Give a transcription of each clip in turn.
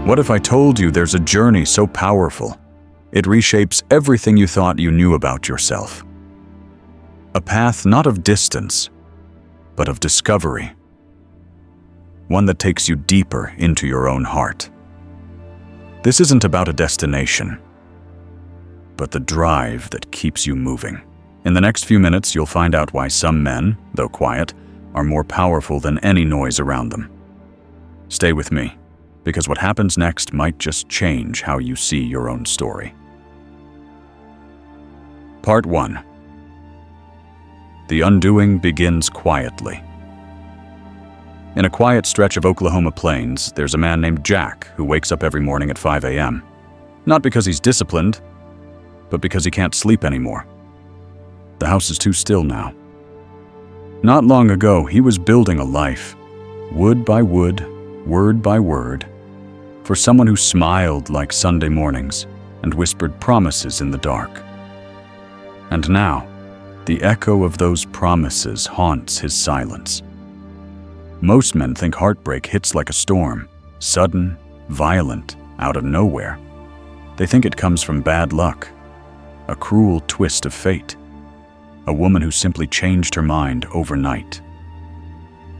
What if I told you there's a journey so powerful, it reshapes everything you thought you knew about yourself? A path not of distance, but of discovery. One that takes you deeper into your own heart. This isn't about a destination, but the drive that keeps you moving. In the next few minutes, you'll find out why some men, though quiet, are more powerful than any noise around them. Stay with me, because what happens next might just change how you see your own story. Part 1. The undoing begins quietly. In a quiet stretch of Oklahoma plains, there's a man named Jack who wakes up every morning at 5 a.m. Not because he's disciplined, but because he can't sleep anymore. The house is too still now. Not long ago, he was building a life, wood by wood, word by word, for someone who smiled like Sunday mornings and whispered promises in the dark. And now, the echo of those promises haunts his silence. Most men think heartbreak hits like a storm, sudden, violent, out of nowhere. They think it comes from bad luck, a cruel twist of fate, a woman who simply changed her mind overnight.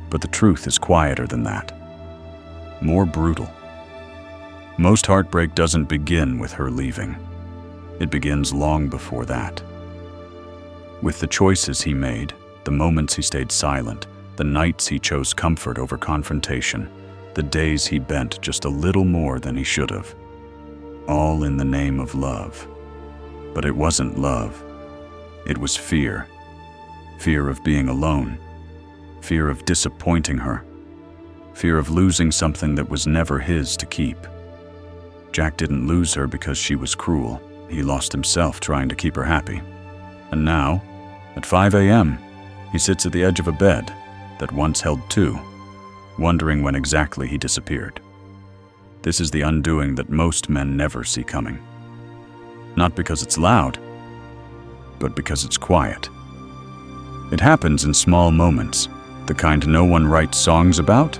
But the truth is quieter than that, more brutal. Most heartbreak doesn't begin with her leaving. It begins long before that. With the choices he made, the moments he stayed silent, the nights he chose comfort over confrontation, the days he bent just a little more than he should have. All in the name of love. But it wasn't love. It was fear. Fear of being alone. Fear of disappointing her. Fear of losing something that was never his to keep. Jack didn't lose her because she was cruel. He lost himself trying to keep her happy. And now, at 5 a.m., he sits at the edge of a bed that once held two, wondering when exactly he disappeared. This is the undoing that most men never see coming. Not because it's loud, but because it's quiet. It happens in small moments, the kind no one writes songs about,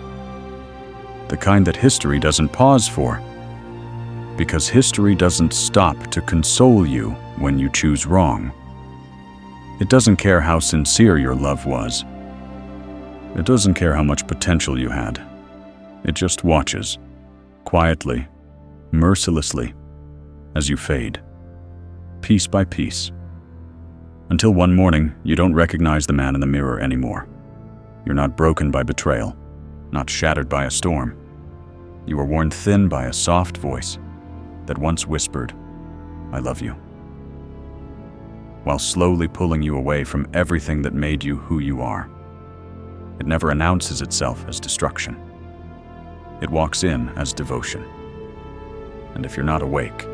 the kind that history doesn't pause for, because history doesn't stop to console you when you choose wrong. It doesn't care how sincere your love was. It doesn't care how much potential you had. It just watches, quietly, mercilessly, as you fade, piece by piece, until one morning you don't recognize the man in the mirror anymore. You're not broken by betrayal, not shattered by a storm. You were worn thin by a soft voice that once whispered, "I love you," while slowly pulling you away from everything that made you who you are. It never announces itself as destruction. It walks in as devotion. And if you're not awake,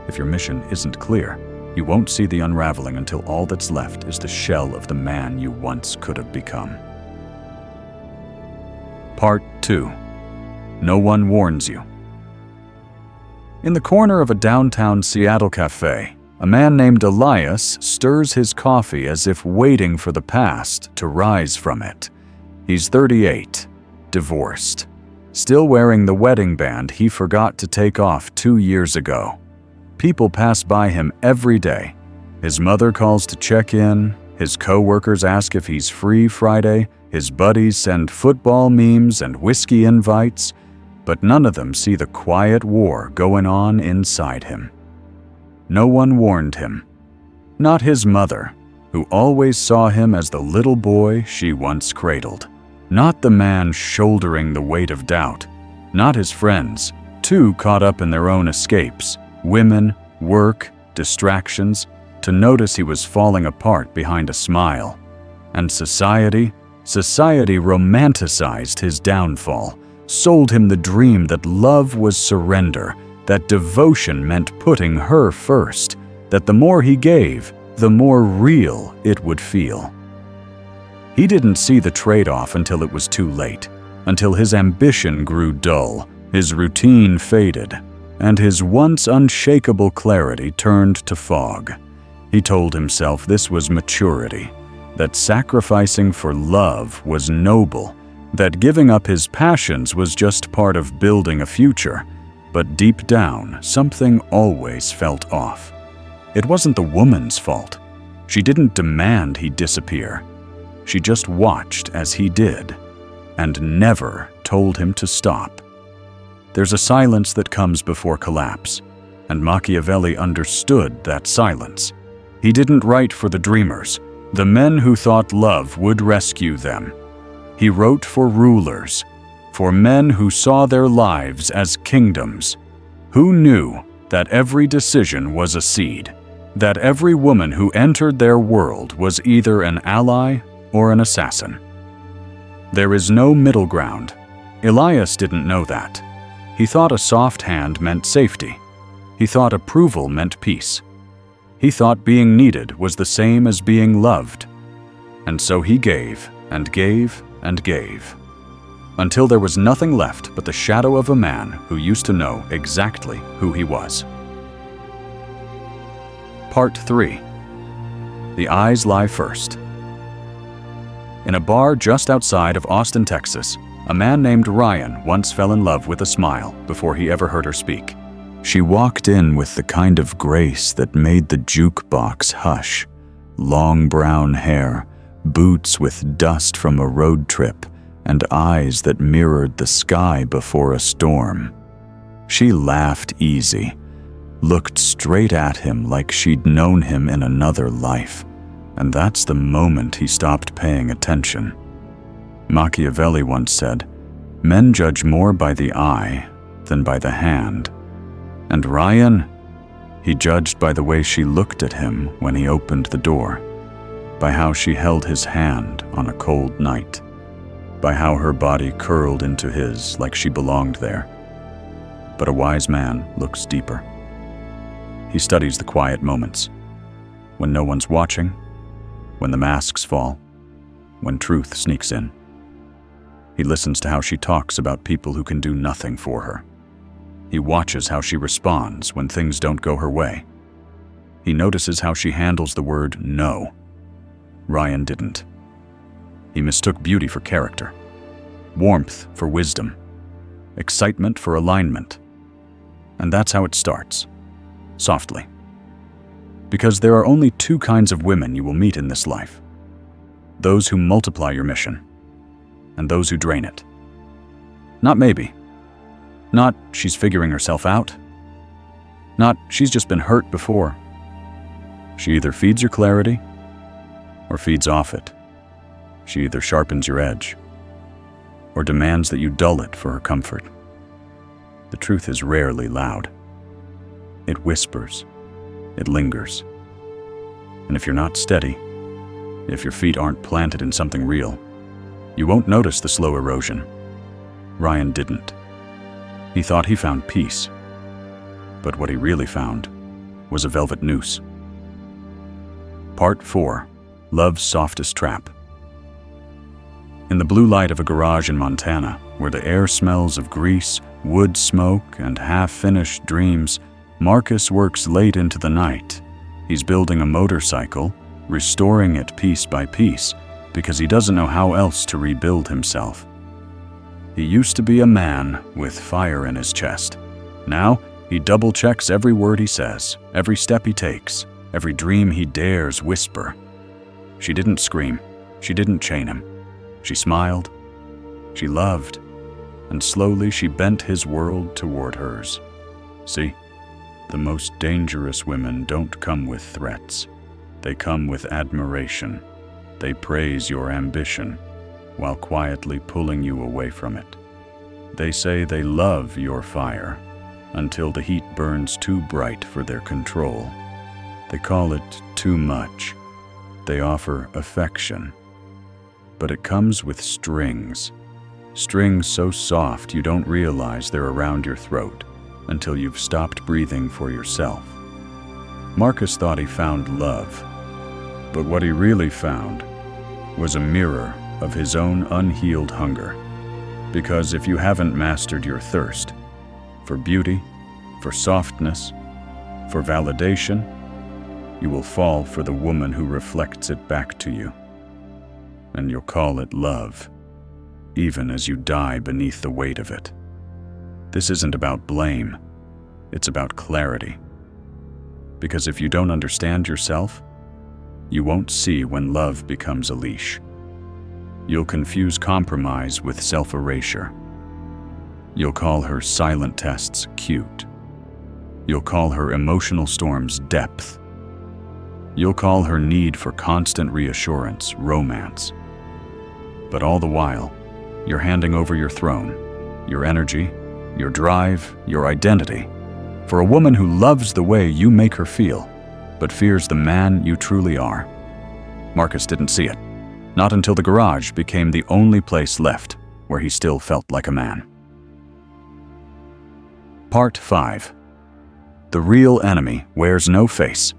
if your mission isn't clear, you won't see the unraveling until all that's left is the shell of the man you once could have become. Part 2. No one warns you. In the corner of a downtown Seattle cafe, a man named Elias stirs his coffee as if waiting for the past to rise from it. He's 38, divorced, still wearing the wedding band he forgot to take off 2 years ago. People pass by him every day. His mother calls to check in, his co-workers ask if he's free Friday, his buddies send football memes and whiskey invites, but none of them see the quiet war going on inside him. No one warned him. Not his mother, who always saw him as the little boy she once cradled. Not the man shouldering the weight of doubt. Not his friends, too caught up in their own escapes, women, work, distractions, to notice he was falling apart behind a smile. And society romanticized his downfall, sold him the dream that love was surrender, that devotion meant putting her first, that the more he gave, the more real it would feel. He didn't see the trade-off until it was too late, until his ambition grew dull, his routine faded, and his once unshakable clarity turned to fog. He told himself this was maturity, that sacrificing for love was noble, that giving up his passions was just part of building a future. But deep down, something always felt off. It wasn't the woman's fault. She didn't demand he disappear. She just watched as he did, and never told him to stop. There's a silence that comes before collapse, and Machiavelli understood that silence. He didn't write for the dreamers, the men who thought love would rescue them. He wrote for rulers, for men who saw their lives as kingdoms, who knew that every decision was a seed, that every woman who entered their world was either an ally or an assassin. There is no middle ground. Elias didn't know that. He thought a soft hand meant safety. He thought approval meant peace. He thought being needed was the same as being loved. And so he gave and gave and gave, until there was nothing left but the shadow of a man who used to know exactly who he was. Part 3. The Eyes Lie First. In a bar just outside of Austin, Texas, a man named Ryan once fell in love with a smile before he ever heard her speak. She walked in with the kind of grace that made the jukebox hush. Long brown hair, boots with dust from a road trip, and eyes that mirrored the sky before a storm. She laughed easy, looked straight at him like she'd known him in another life, and that's the moment he stopped paying attention. Machiavelli once said, "Men judge more by the eye than by the hand." And Ryan, he judged by the way she looked at him when he opened the door, by how she held his hand on a cold night, by how her body curled into his like she belonged there. But a wise man looks deeper. He studies the quiet moments, when no one's watching, when the masks fall, when truth sneaks in. He listens to how she talks about people who can do nothing for her. He watches how she responds when things don't go her way. He notices how she handles the word no. Ryan didn't. He mistook beauty for character, warmth for wisdom, excitement for alignment. And that's how it starts, softly. Because there are only two kinds of women you will meet in this life: those who multiply your mission, and those who drain it. Not maybe. Not she's figuring herself out. Not she's just been hurt before. She either feeds your clarity or feeds off it. She either sharpens your edge or demands that you dull it for her comfort. The truth is rarely loud. It whispers. It lingers. And if you're not steady, if your feet aren't planted in something real, you won't notice the slow erosion. Ryan didn't. He thought he found peace, but what he really found was a velvet noose. Part 4. Love's Softest Trap. In the blue light of a garage in Montana, where the air smells of grease, wood smoke, and half-finished dreams, Marcus works late into the night. He's building a motorcycle, restoring it piece by piece, because he doesn't know how else to rebuild himself. He used to be a man with fire in his chest. Now, he double-checks every word he says, every step he takes, every dream he dares whisper. She didn't scream. She didn't chain him. She smiled. She loved. And slowly she bent his world toward hers. See, the most dangerous women don't come with threats. They come with admiration. They praise your ambition, while quietly pulling you away from it. They say they love your fire, until the heat burns too bright for their control. They call it too much. They offer affection. But it comes with strings. Strings so soft you don't realize they're around your throat until you've stopped breathing for yourself. Marcus thought he found love, but what he really found was a mirror of his own unhealed hunger. Because if you haven't mastered your thirst for beauty, for softness, for validation, you will fall for the woman who reflects it back to you. And you'll call it love, even as you die beneath the weight of it. This isn't about blame. It's about clarity. Because if you don't understand yourself, you won't see when love becomes a leash. You'll confuse compromise with self-erasure. You'll call her silent tests cute. You'll call her emotional storms depth. You'll call her need for constant reassurance romance. But all the while, you're handing over your throne, your energy, your drive, your identity, for a woman who loves the way you make her feel, but fears the man you truly are. Marcus didn't see it, not until the garage became the only place left where he still felt like a man. Part 5. The real enemy wears no face.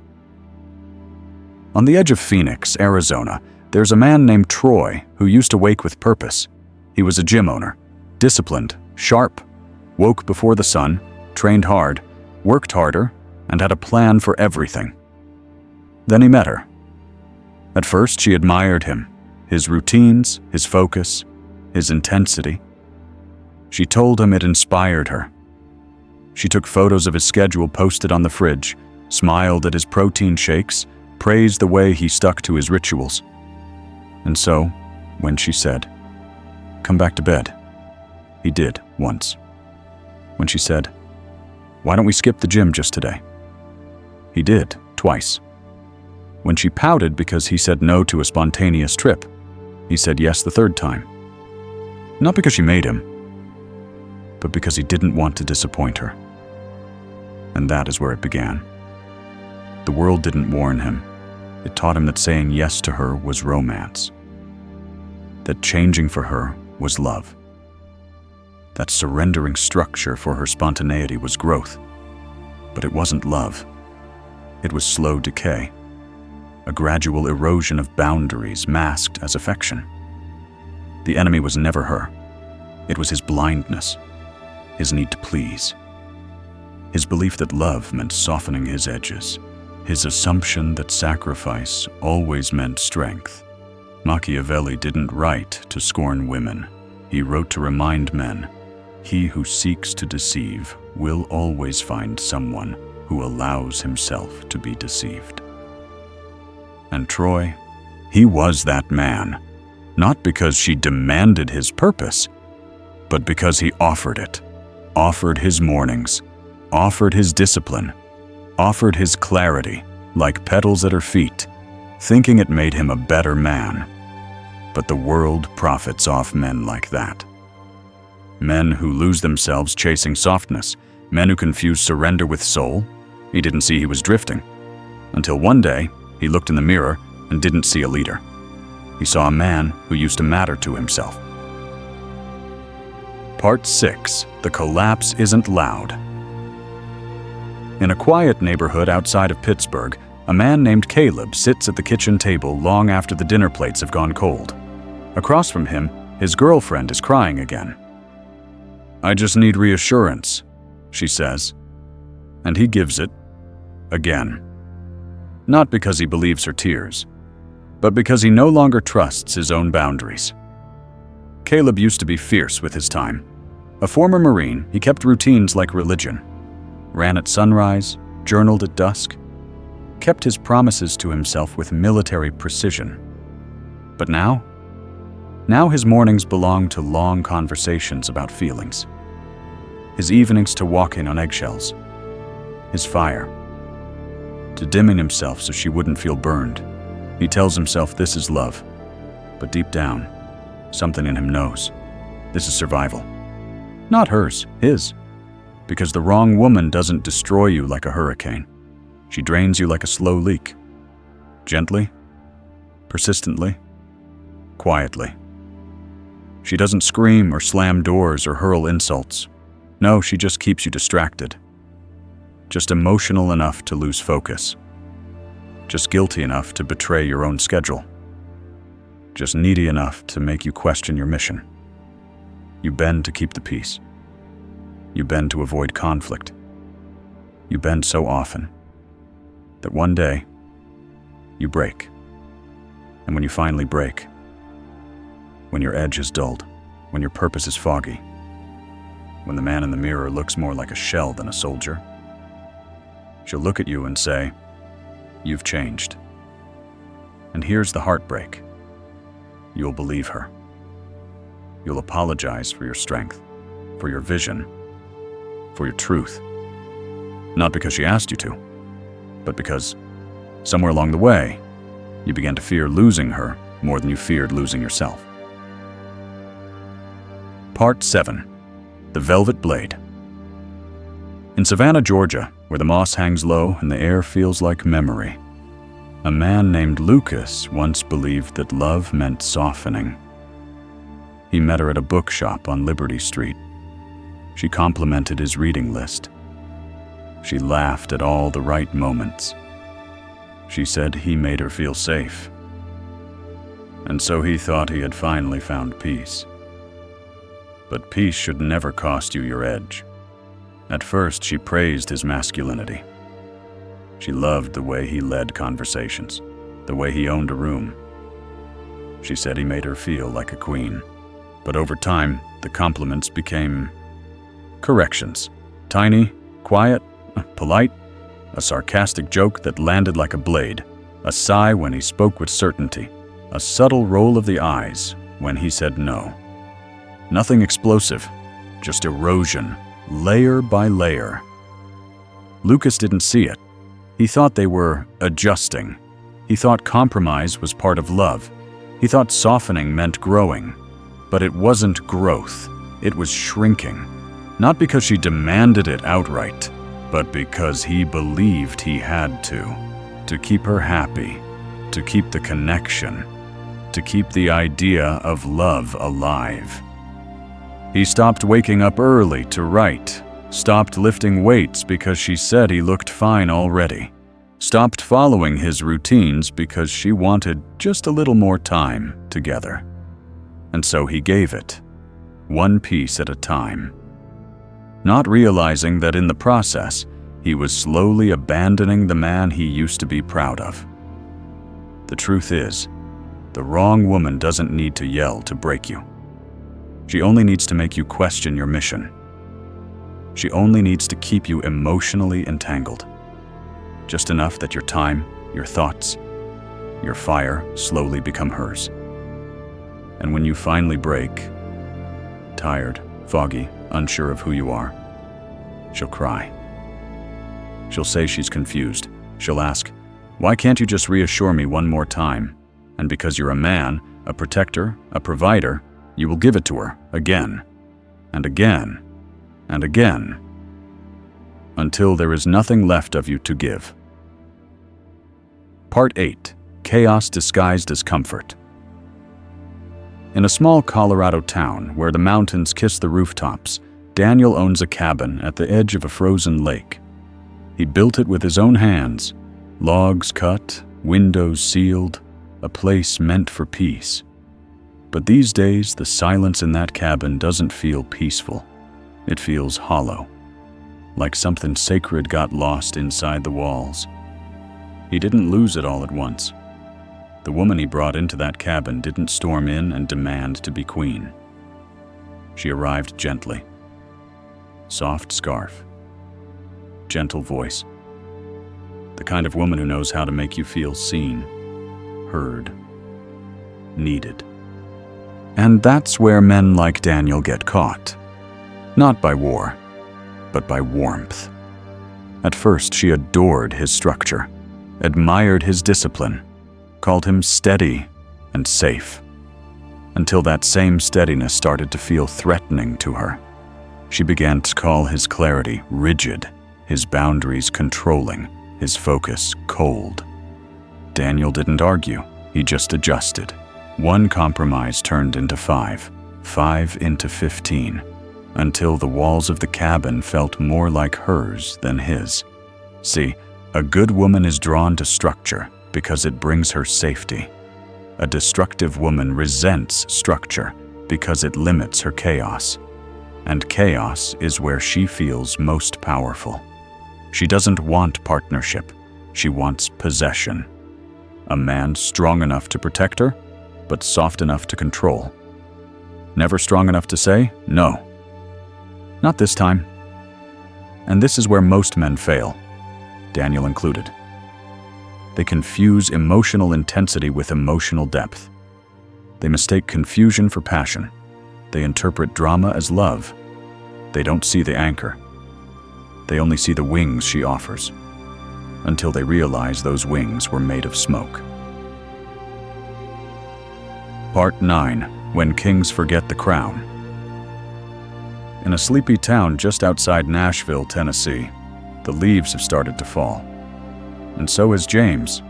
On the edge of Phoenix, Arizona, there's a man named Troy who used to wake with purpose. He was a gym owner, disciplined, sharp, woke before the sun, trained hard, worked harder, and had a plan for everything. Then he met her. At first, she admired him, his routines, his focus, his intensity. She told him it inspired her. She took photos of his schedule posted on the fridge, smiled at his protein shakes, praised the way he stuck to his rituals. And so, when she said, "Come back to bed," he did once. When she said, "Why don't we skip the gym just today?" He did twice. When she pouted because he said no to a spontaneous trip, he said yes the third time. Not because she made him, but because he didn't want to disappoint her. And that is where it began. The world didn't warn him. It taught him that saying yes to her was romance. That changing for her was love. That surrendering structure for her spontaneity was growth. But it wasn't love. It was slow decay. A gradual erosion of boundaries masked as affection. The enemy was never her. It was his blindness, his need to please, his belief that love meant softening his edges, his assumption that sacrifice always meant strength. Machiavelli didn't write to scorn women. He wrote to remind men, he who seeks to deceive will always find someone who allows himself to be deceived. And Troy, he was that man, not because she demanded his purpose, but because he offered it, offered his mornings, offered his discipline, offered his clarity, like petals at her feet, thinking it made him a better man. But the world profits off men like that. Men who lose themselves chasing softness, men who confuse surrender with soul. He didn't see he was drifting. Until one day, he looked in the mirror and didn't see a leader. He saw a man who used to matter to himself. Part 6. The collapse isn't loud. In a quiet neighborhood outside of Pittsburgh, a man named Caleb sits at the kitchen table long after the dinner plates have gone cold. Across from him, his girlfriend is crying again. "I just need reassurance," she says. And he gives it again. Not because he believes her tears, but because he no longer trusts his own boundaries. Caleb used to be fierce with his time. A former Marine, he kept routines like religion. Ran at sunrise, journaled at dusk, kept his promises to himself with military precision. But now his mornings belong to long conversations about feelings. His evenings to walking on eggshells. His fire. To dimming himself so she wouldn't feel burned. He tells himself this is love. But deep down, something in him knows. This is survival. Not hers, his. Because the wrong woman doesn't destroy you like a hurricane. She drains you like a slow leak. Gently, persistently, quietly. She doesn't scream or slam doors or hurl insults. No, she just keeps you distracted. Just emotional enough to lose focus. Just guilty enough to betray your own schedule. Just needy enough to make you question your mission. You bend to keep the peace. You bend to avoid conflict. You bend so often that one day you break. And when you finally break, when your edge is dulled, when your purpose is foggy, when the man in the mirror looks more like a shell than a soldier. She'll look at you and say, "You've changed." And here's the heartbreak. You'll believe her. You'll apologize for your strength, for your vision, for your truth. Not because she asked you to, but because somewhere along the way, you began to fear losing her more than you feared losing yourself. Part 7. The Velvet Blade. In Savannah, Georgia, where the moss hangs low and the air feels like memory, a man named Lucas once believed that love meant softening. He met her at a bookshop on Liberty Street. She complimented his reading list. She laughed at all the right moments. She said he made her feel safe. And so he thought he had finally found peace. But peace should never cost you your edge. At first, she praised his masculinity. She loved the way he led conversations, the way he owned a room. She said he made her feel like a queen. But over time, the compliments became corrections. Tiny, quiet, polite, a sarcastic joke that landed like a blade, a sigh when he spoke with certainty, a subtle roll of the eyes when he said no. Nothing explosive, just erosion, layer by layer. Lucas didn't see it. He thought they were adjusting. He thought compromise was part of love. He thought softening meant growing. But it wasn't growth. It was shrinking. Not because she demanded it outright, but because he believed he had to keep her happy, to keep the connection, to keep the idea of love alive. He stopped waking up early to write, stopped lifting weights because she said he looked fine already, stopped following his routines because she wanted just a little more time together. And so he gave it, one piece at a time, not realizing that in the process, he was slowly abandoning the man he used to be proud of. The truth is, the wrong woman doesn't need to yell to break you. She only needs to make you question your mission. She only needs to keep you emotionally entangled. Just enough that your time, your thoughts, your fire slowly become hers. And when you finally break, tired, foggy, unsure of who you are, she'll cry. She'll say she's confused. She'll ask, "Why can't you just reassure me one more time?" And because you're a man, a protector, a provider, you will give it to her again, and again, and again, until there is nothing left of you to give. Part 8. Chaos disguised as comfort. In a small Colorado town where the mountains kiss the rooftops, Daniel owns a cabin at the edge of a frozen lake. He built it with his own hands, logs cut, windows sealed, a place meant for peace. But these days, the silence in that cabin doesn't feel peaceful. It feels hollow, like something sacred got lost inside the walls. He didn't lose it all at once. The woman he brought into that cabin didn't storm in and demand to be queen. She arrived gently. Soft scarf. Gentle voice. The kind of woman who knows how to make you feel seen, heard, needed. And that's where men like Daniel get caught. Not by war, but by warmth. At first, she adored his structure, admired his discipline, called him steady and safe, until that same steadiness started to feel threatening to her. She began to call his clarity rigid, his boundaries controlling, his focus cold. Daniel didn't argue, he just adjusted. One compromise turned into 5, 5 into 15, until the walls of the cabin felt more like hers than his. See, a good woman is drawn to structure because it brings her safety. A destructive woman resents structure because it limits her chaos. And chaos is where she feels most powerful. She doesn't want partnership, she wants possession. A man strong enough to protect her, but soft enough to control. Never strong enough to say no. Not this time. And this is where most men fail, Daniel included. They confuse emotional intensity with emotional depth. They mistake confusion for passion. They interpret drama as love. They don't see the anchor. They only see the wings she offers, until they realize those wings were made of smoke. Part 9. When Kings Forget the Crown. In a sleepy town just outside Nashville, Tennessee, the leaves have started to fall. And so has James.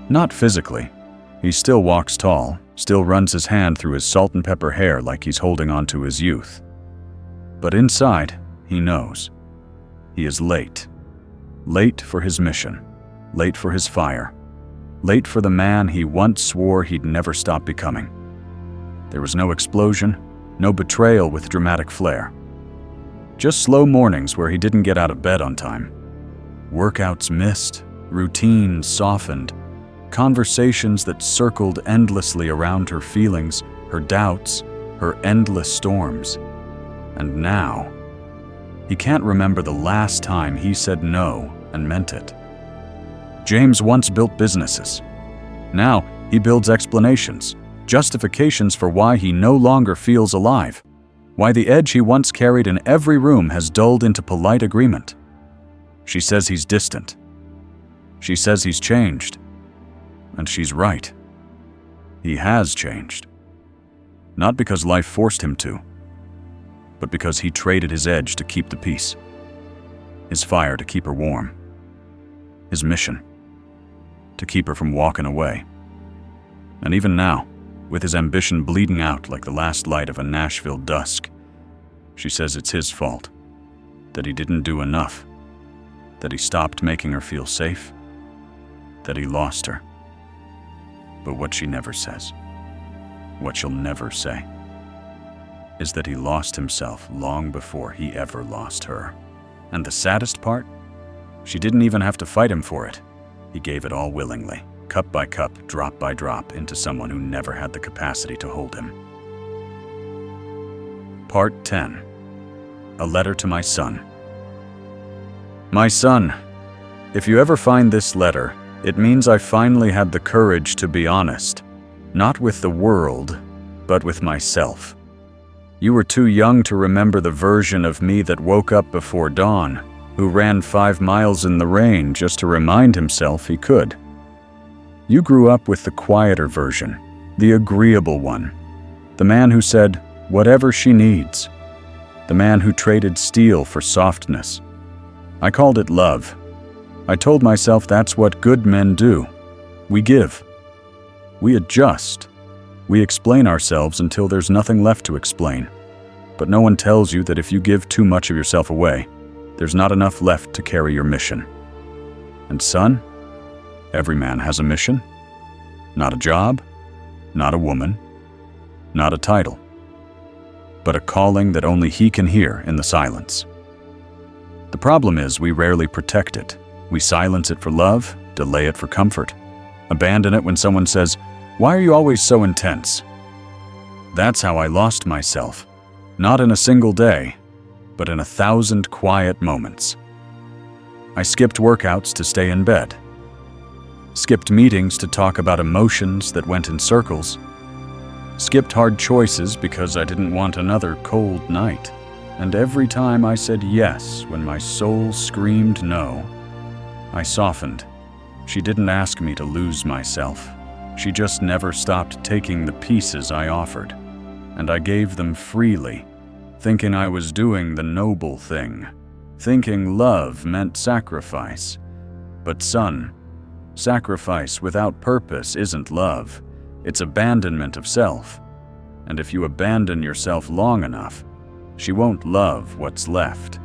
Not physically. He still walks tall, still runs his hand through his salt and pepper hair like he's holding on to his youth. But inside, he knows. He is late. Late for his mission. Late for his fire. Late for the man he once swore he'd never stop becoming. There was no explosion, no betrayal with dramatic flair. Just slow mornings where he didn't get out of bed on time. Workouts missed, routines softened, conversations that circled endlessly around her feelings, her doubts, her endless storms. And now, he can't remember the last time he said no and meant it. James once built businesses. Now he builds explanations, justifications for why he no longer feels alive, why the edge he once carried in every room has dulled into polite agreement. She says he's distant. She says he's changed. And she's right. He has changed. Not because life forced him to, but because he traded his edge to keep the peace, his fire to keep her warm, his mission to keep her from walking away. And even now, with his ambition bleeding out like the last light of a Nashville dusk, she says it's his fault, that he didn't do enough, that he stopped making her feel safe, that he lost her. But what she never says, what she'll never say, is that he lost himself long before he ever lost her. And the saddest part? She didn't even have to fight him for it. He gave it all willingly, cup by cup, drop by drop, into someone who never had the capacity to hold him. Part 10. A Letter to My Son. My son, if you ever find this letter, it means I finally had the courage to be honest, not with the world, but with myself. You were too young to remember the version of me that woke up before dawn, who ran 5 miles in the rain just to remind himself he could. You grew up with the quieter version, the agreeable one, the man who said, whatever she needs, the man who traded steel for softness. I called it love. I told myself that's what good men do. We give. We adjust. We explain ourselves until there's nothing left to explain. But no one tells you that if you give too much of yourself away, there's not enough left to carry your mission. And son, every man has a mission. Not a job, not a woman, not a title, but a calling that only he can hear in the silence. The problem is we rarely protect it. We silence it for love, delay it for comfort, abandon it when someone says, "Why are you always so intense?" That's how I lost myself, not in a single day, but in 1,000 quiet moments. I skipped workouts to stay in bed, skipped meetings to talk about emotions that went in circles, skipped hard choices because I didn't want another cold night. And every time I said yes when my soul screamed no, I softened. She didn't ask me to lose myself. She just never stopped taking the pieces I offered, and I gave them freely, thinking I was doing the noble thing, thinking love meant sacrifice. But son, sacrifice without purpose isn't love. It's abandonment of self. And if you abandon yourself long enough, she won't love what's left.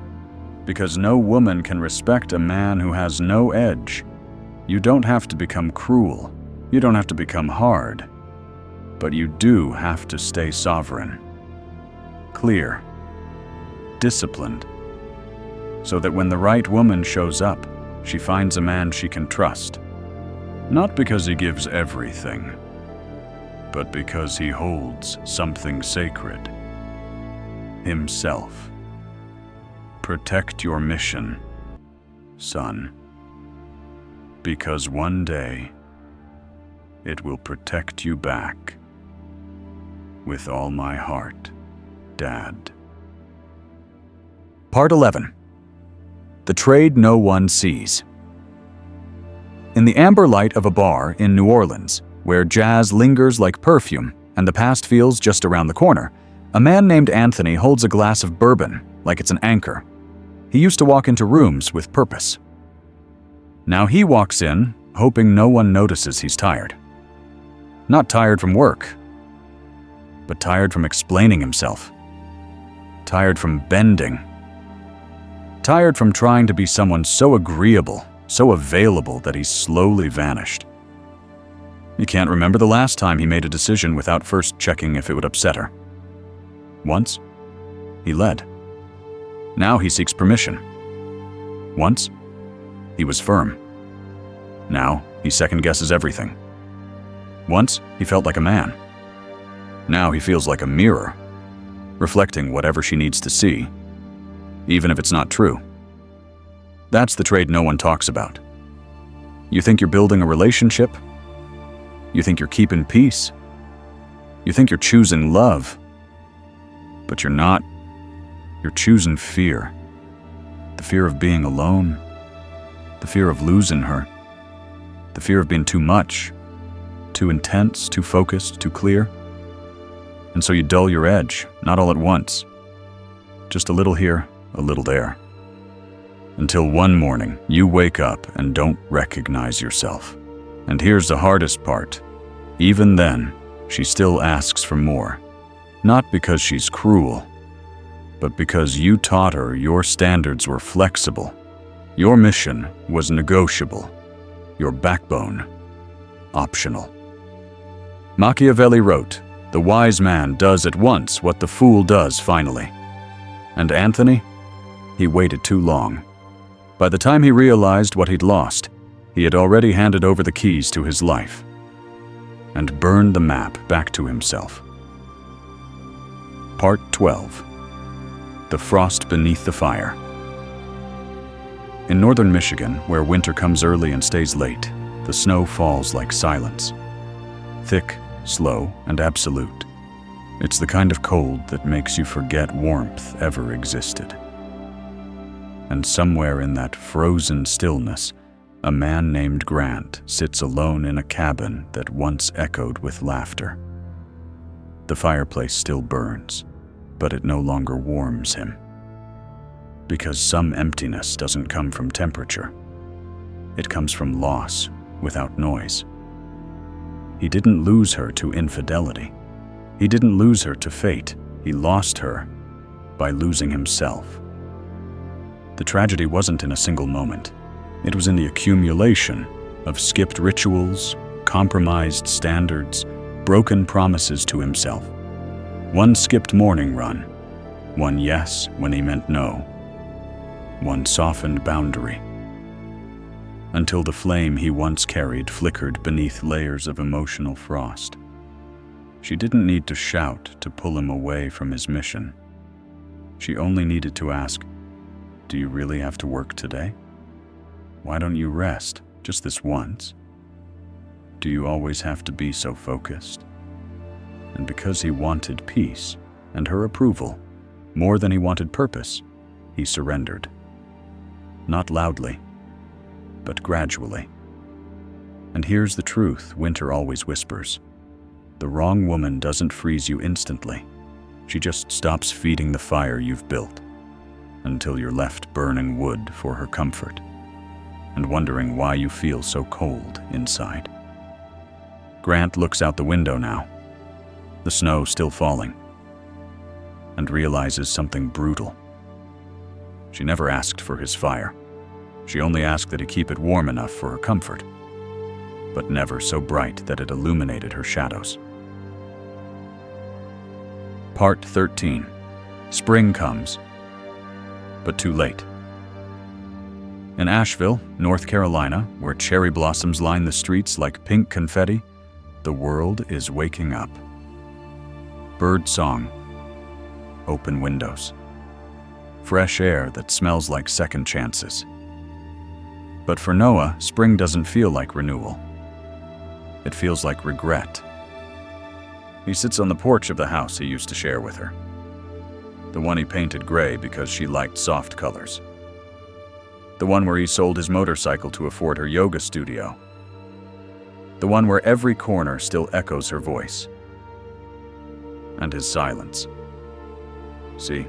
Because no woman can respect a man who has no edge. You don't have to become cruel. You don't have to become hard. But you do have to stay sovereign. Clear. Disciplined. So that when the right woman shows up, she finds a man she can trust. Not because he gives everything, but because he holds something sacred. Himself. protect your mission, son. Because one day, it will protect you back. With all my heart, Dad. Part 11. The Trade No One Sees. In the amber light of a bar in New Orleans, where jazz lingers like perfume and the past feels just around the corner, a man named Anthony holds a glass of bourbon like it's an anchor. He used to walk into rooms with purpose. Now he walks in, hoping no one notices he's tired. Not tired from work, but tired from explaining himself. Tired from bending. Tired from trying to be someone so agreeable, so available that he's slowly vanished. He can't remember the last time he made a decision without first checking if it would upset her. Once, he led. Now he seeks permission. Once, he was firm. Now he second-guesses everything. Once, he felt like a man. Now he feels like a mirror, reflecting whatever she needs to see, even if it's not true. That's the trade no one talks about. You think you're building a relationship? You think you're keeping peace? You think you're choosing love? But you're not. You're choosing fear. The fear of being alone. The fear of losing her. The fear of being too much. Too intense, too focused, too clear. And so you dull your edge, not all at once. Just a little here, a little there. Until one morning, you wake up and don't recognize yourself. And here's the hardest part. Even then, she still asks for more. Not because she's cruel, but because you taught her your standards were flexible. Your mission was negotiable. Your backbone, optional. Machiavelli wrote, "The wise man does at once what the fool does finally." And Anthony? He waited too long. By the time he realized what he'd lost, he had already handed over the keys to his life and burned the map back to himself. Part 12. The Frost Beneath the Fire. In northern Michigan, where winter comes early and stays late, the snow falls like silence. Thick, slow, and absolute. It's the kind of cold that makes you forget warmth ever existed. And somewhere in that frozen stillness, a man named Grant sits alone in a cabin that once echoed with laughter. The fireplace still burns, but it no longer warms him. Because some emptiness doesn't come from temperature. It comes from loss without noise. He didn't lose her to infidelity. He didn't lose her to fate. He lost her by losing himself. The tragedy wasn't in a single moment. It was in the accumulation of skipped rituals, compromised standards, broken promises to himself. One skipped morning run, one yes when he meant no, one softened boundary, until the flame he once carried flickered beneath layers of emotional frost. She didn't need to shout to pull him away from his mission. She only needed to ask, "Do you really have to work today? Why don't you rest, just this once? Do you always have to be so focused?" And because he wanted peace and her approval more than he wanted purpose, he surrendered. Not loudly, but gradually. And here's the truth winter always whispers. The wrong woman doesn't freeze you instantly. She just stops feeding the fire you've built until you're left burning wood for her comfort and wondering why you feel so cold inside. Grant looks out the window now, the snow still falling, and realizes something brutal. She never asked for his fire. She only asked that he keep it warm enough for her comfort, but never so bright that it illuminated her shadows. Part 13. Spring comes, but too late. In Asheville, North Carolina, where cherry blossoms line the streets like pink confetti, the world is waking up. Bird song, open windows. fresh air that smells like second chances. But for Noah, spring doesn't feel like renewal. It feels like regret. He sits on the porch of the house he used to share with her. The one he painted gray because she liked soft colors. The one where he sold his motorcycle to afford her yoga studio. The one where every corner still echoes her voice. And his silence. See,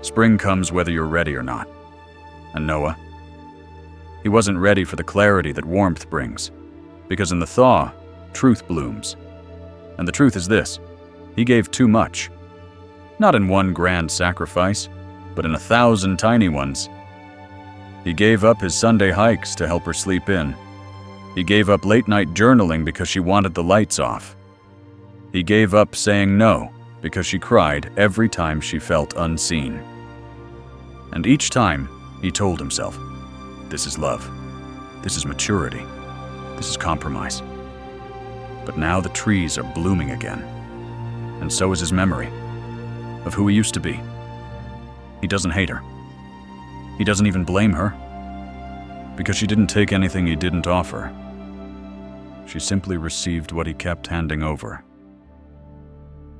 spring comes whether you're ready or not. And Noah? He wasn't ready for the clarity that warmth brings, because in the thaw, truth blooms. And the truth is this: he gave too much. Not in one grand sacrifice, but in 1,000 tiny ones. He gave up his Sunday hikes to help her sleep in. He gave up late-night journaling because she wanted the lights off. He gave up saying no because she cried every time she felt unseen. And each time, he told himself, this is love. This is maturity. This is compromise. But now the trees are blooming again. And so is his memory of who he used to be. He doesn't hate her. He doesn't even blame her, because she didn't take anything he didn't offer. She simply received what he kept handing over,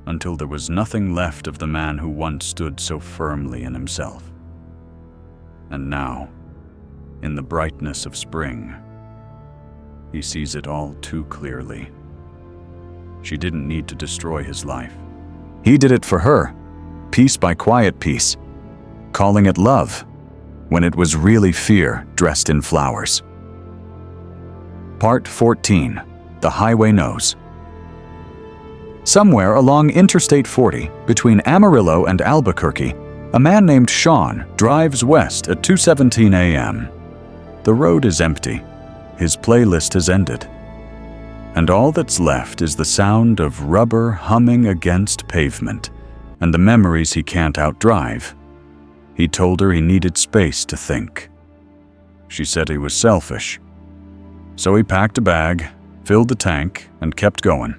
until there was nothing left of the man who once stood so firmly in himself. And now, in the brightness of spring, he sees it all too clearly. She didn't need to destroy his life. He did it for her, piece by quiet piece, calling it love, when it was really fear dressed in flowers. Part 14. The Highway Knows. Somewhere along Interstate 40, between Amarillo and Albuquerque, a man named Sean drives west at 2:17 a.m. The road is empty. His playlist has ended. And all that's left is the sound of rubber humming against pavement and the memories he can't outdrive. He told her he needed space to think. She said he was selfish. So he packed a bag, filled the tank, and kept going.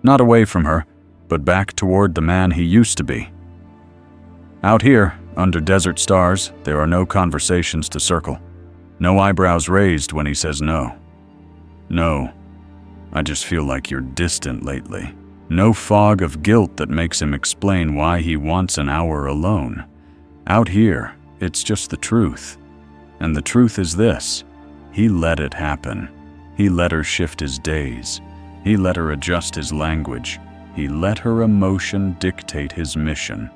Not away from her, but back toward the man he used to be. Out here, under desert stars, there are no conversations to circle. No eyebrows raised when he says no. No, I just feel like you're distant lately. No fog of guilt that makes him explain why he wants an hour alone. Out here, it's just the truth. And the truth is this: he let it happen. He let her shift his days. He let her adjust his language. He let her emotion dictate his mission.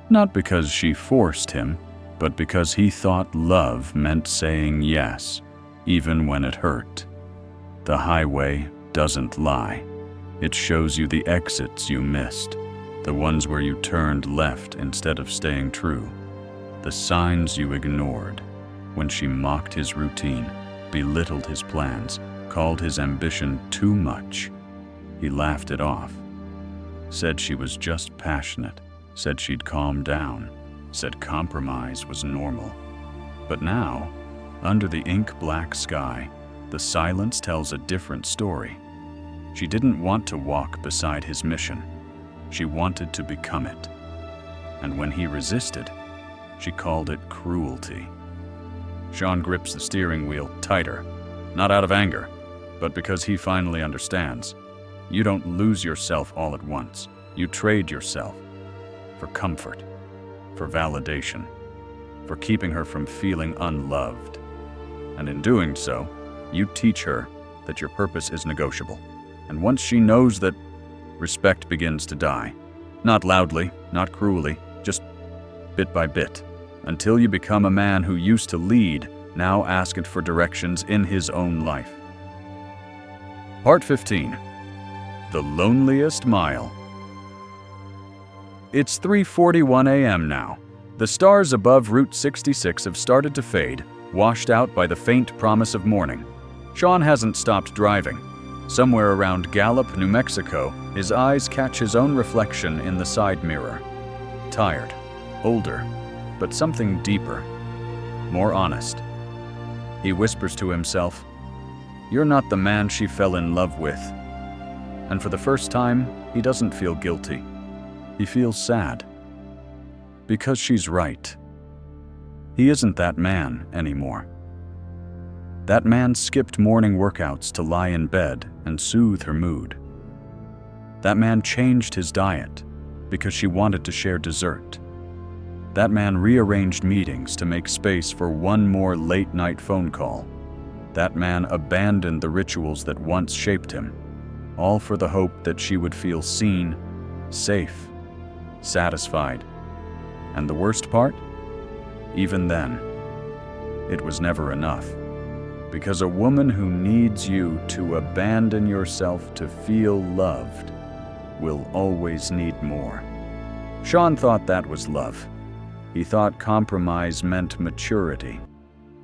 Not because she forced him, but because he thought love meant saying yes, even when it hurt. The highway doesn't lie. It shows you the exits you missed, the ones where you turned left instead of staying true. The signs you ignored when she mocked his routine, belittled his plans, called his ambition too much. He laughed it off, said she was just passionate, said she'd calm down, said compromise was normal. But now, under the ink-black sky, the silence tells a different story. She didn't want to walk beside his mission. She wanted to become it. And when he resisted, she called it cruelty. Sean grips the steering wheel tighter, not out of anger, but because he finally understands. You don't lose yourself all at once. You trade yourself for comfort, for validation, for keeping her from feeling unloved. And in doing so, you teach her that your purpose is negotiable. And once she knows that, respect begins to die. Not loudly, not cruelly, just bit by bit, until you become a man who used to lead, now asking for directions in his own life. Part 15. The Loneliest Mile. It's 3:41 a.m. now. The stars above Route 66 have started to fade, washed out by the faint promise of morning. Sean hasn't stopped driving. Somewhere around Gallup, New Mexico, his eyes catch his own reflection in the side mirror. Tired, older, but something deeper, more honest. He whispers to himself, "You're not the man she fell in love with." And for the first time, he doesn't feel guilty. He feels sad. Because she's right. He isn't that man anymore. That man skipped morning workouts to lie in bed and soothe her mood. That man changed his diet because she wanted to share dessert. That man rearranged meetings to make space for one more late-night phone call. That man abandoned the rituals that once shaped him, all for the hope that she would feel seen, safe, satisfied. And the worst part? Even then, it was never enough. Because a woman who needs you to abandon yourself to feel loved will always need more. Sean thought that was love. He thought compromise meant maturity.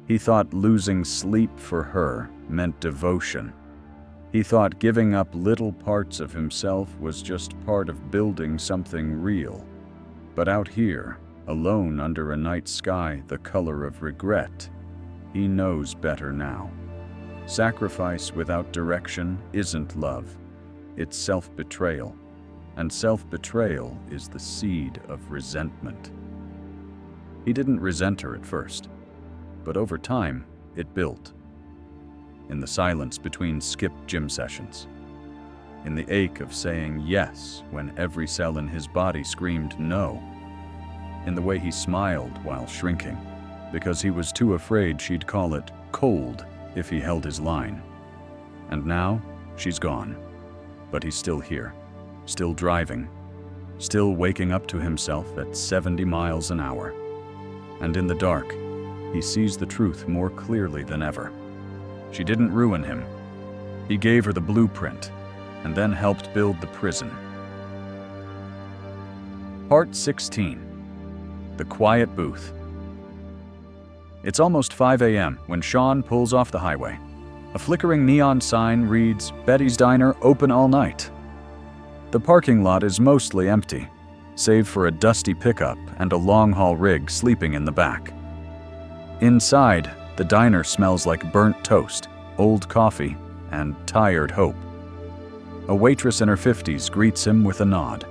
He thought losing sleep for her meant devotion. He thought giving up little parts of himself was just part of building something real. But out here, alone under a night sky the color of regret, he knows better now. Sacrifice without direction isn't love. It's self-betrayal. And self-betrayal is the seed of resentment. He didn't resent her at first, but over time, it built. In the silence between skipped gym sessions. In the ache of saying yes when every cell in his body screamed no. In the way he smiled while shrinking, because he was too afraid she'd call it cold if he held his line. And now, she's gone. But he's still here, still driving, still waking up to himself at 70 miles an hour. And in the dark, he sees the truth more clearly than ever. She didn't ruin him. He gave her the blueprint, and then helped build the prison. Part 16. The Quiet Booth. It's almost 5 a.m. when Sean pulls off the highway. A flickering neon sign reads, "Betty's Diner, open all night." The parking lot is mostly empty, save for a dusty pickup and a long-haul rig sleeping in the back. Inside, the diner smells like burnt toast, old coffee, and tired hope. A waitress in her 50s greets him with a nod.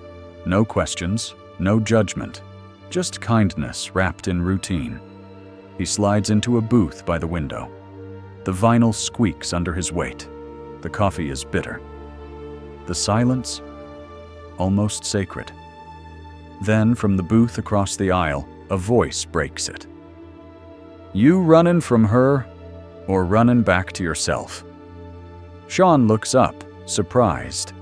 No questions, no judgment, just kindness wrapped in routine. He slides into a booth by the window. The vinyl squeaks under his weight. The coffee is bitter. The silence, almost sacred. Then, from the booth across the aisle, a voice breaks it. "You runnin' from her, or runnin' back to yourself?" Sean looks up, surprised.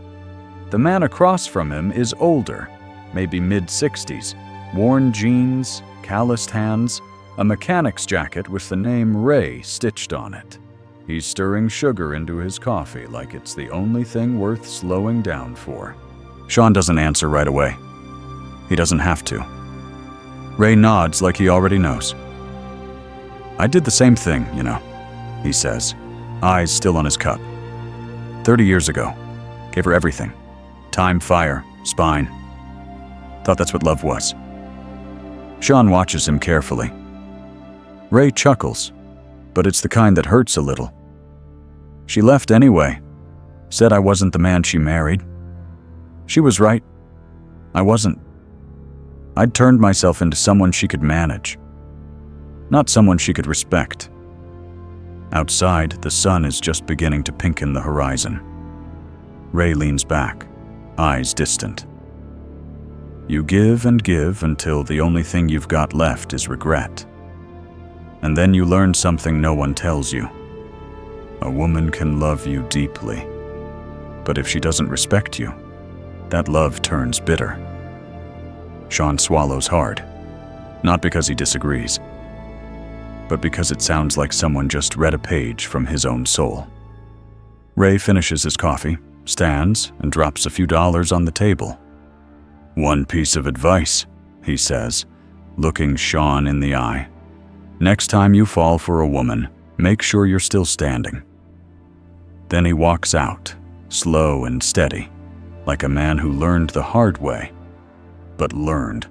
The man across from him is older, maybe mid-60s, worn jeans, calloused hands, a mechanic's jacket with the name Ray stitched on it. He's stirring sugar into his coffee like it's the only thing worth slowing down for. Sean doesn't answer right away. He doesn't have to. Ray nods like he already knows. "I did the same thing, you know," he says, eyes still on his cup. 30 years ago. Gave her everything. Time, fire, spine. Thought that's what love was. Sean watches him carefully. Ray chuckles, but it's the kind that hurts a little. "She left anyway. Said I wasn't the man she married. She was right. I wasn't. I'd turned myself into someone she could manage. Not someone she could respect." Outside, the sun is just beginning to pinken the horizon. Ray leans back, eyes distant. You give and give until the only thing you've got left is regret. And then you learn something no one tells you. A woman can love you deeply, but if she doesn't respect you, that love turns bitter. Sean swallows hard, not because he disagrees, but because it sounds like someone just read a page from his own soul. Ray finishes his coffee, stands, and drops a few dollars on the table. "One piece of advice," he says, looking Sean in the eye. "Next time you fall for a woman, make sure you're still standing." Then he walks out, slow and steady, like a man who learned the hard way, but learned.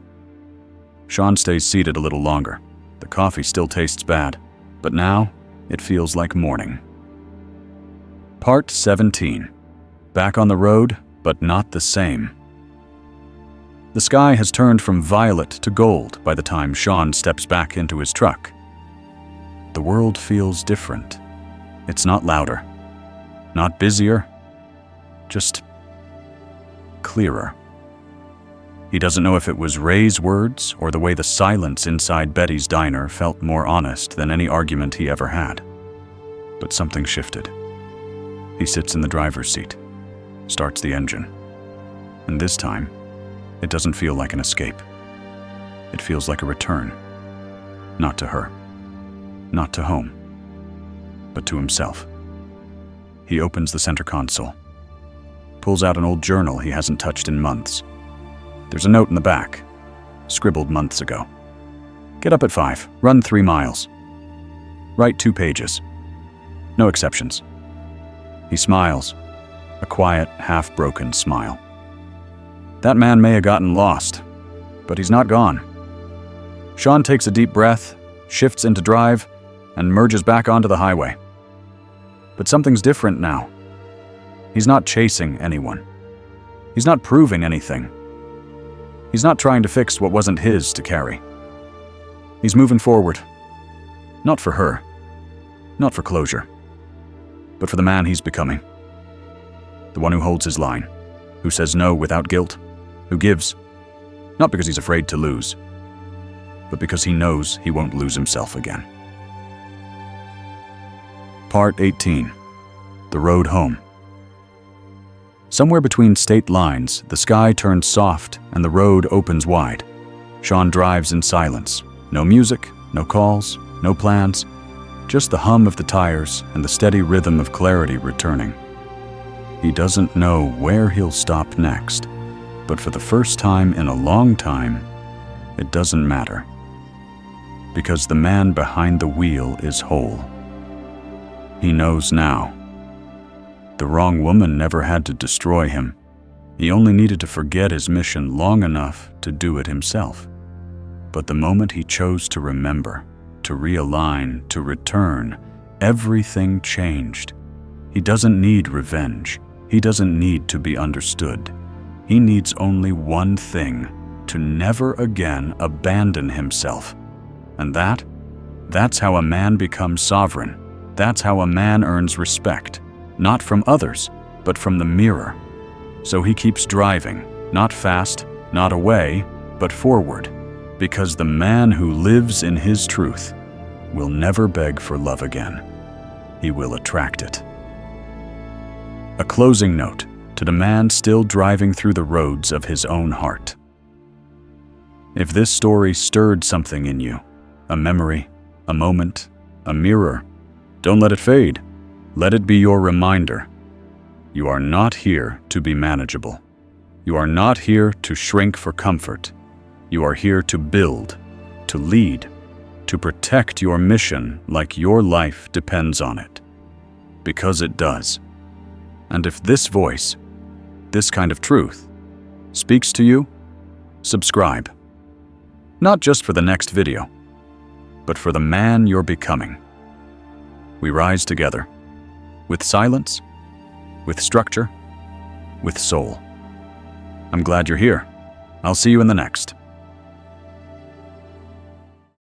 Sean stays seated a little longer. The coffee still tastes bad, but now it feels like morning. Part 17. Back on the road, but not the same. The sky has turned from violet to gold by the time Sean steps back into his truck. The world feels different. It's not louder, not busier, just clearer. He doesn't know if it was Ray's words or the way the silence inside Betty's diner felt more honest than any argument he ever had. But something shifted. He sits in the driver's seat, starts the engine, and this time, it doesn't feel like an escape. It feels like a return. Not to her, not to home, but to himself. He opens the center console, pulls out an old journal he hasn't touched in months. There's a note in the back, scribbled months ago. Get up at 5, run 3 miles. Write 2 pages. No exceptions. He smiles, a quiet, half-broken smile. That man may have gotten lost, but he's not gone. Sean takes a deep breath, shifts into drive, and merges back onto the highway. But something's different now. He's not chasing anyone. He's not proving anything. He's not trying to fix what wasn't his to carry. He's moving forward. Not for her. Not for closure. But for the man he's becoming. The one who holds his line. Who says no without guilt. Who gives. Not because he's afraid to lose. But because he knows he won't lose himself again. Part 18. The Road Home. Somewhere between state lines, the sky turns soft and the road opens wide. Sean drives in silence. No music, no calls, no plans. Just the hum of the tires and the steady rhythm of clarity returning. He doesn't know where he'll stop next, but for the first time in a long time, it doesn't matter. Because the man behind the wheel is whole. He knows now. The wrong woman never had to destroy him. He only needed to forget his mission long enough to do it himself. But the moment he chose to remember, to realign, to return, everything changed. He doesn't need revenge. He doesn't need to be understood. He needs only one thing, to never again abandon himself. And that's how a man becomes sovereign. That's how a man earns respect. Not from others, but from the mirror. So he keeps driving, not fast, not away, but forward, because the man who lives in his truth will never beg for love again. He will attract it. A closing note to the man still driving through the roads of his own heart. If this story stirred something in you, a memory, a moment, a mirror, don't let it fade. Let it be your reminder. You are not here to be manageable. You are not here to shrink for comfort. You are here to build, to lead, to protect your mission like your life depends on it. Because it does. And if this voice, this kind of truth, speaks to you, subscribe. Not just for the next video, but for the man you're becoming. We rise together. With silence, with structure, with soul. I'm glad you're here. I'll see you in the next.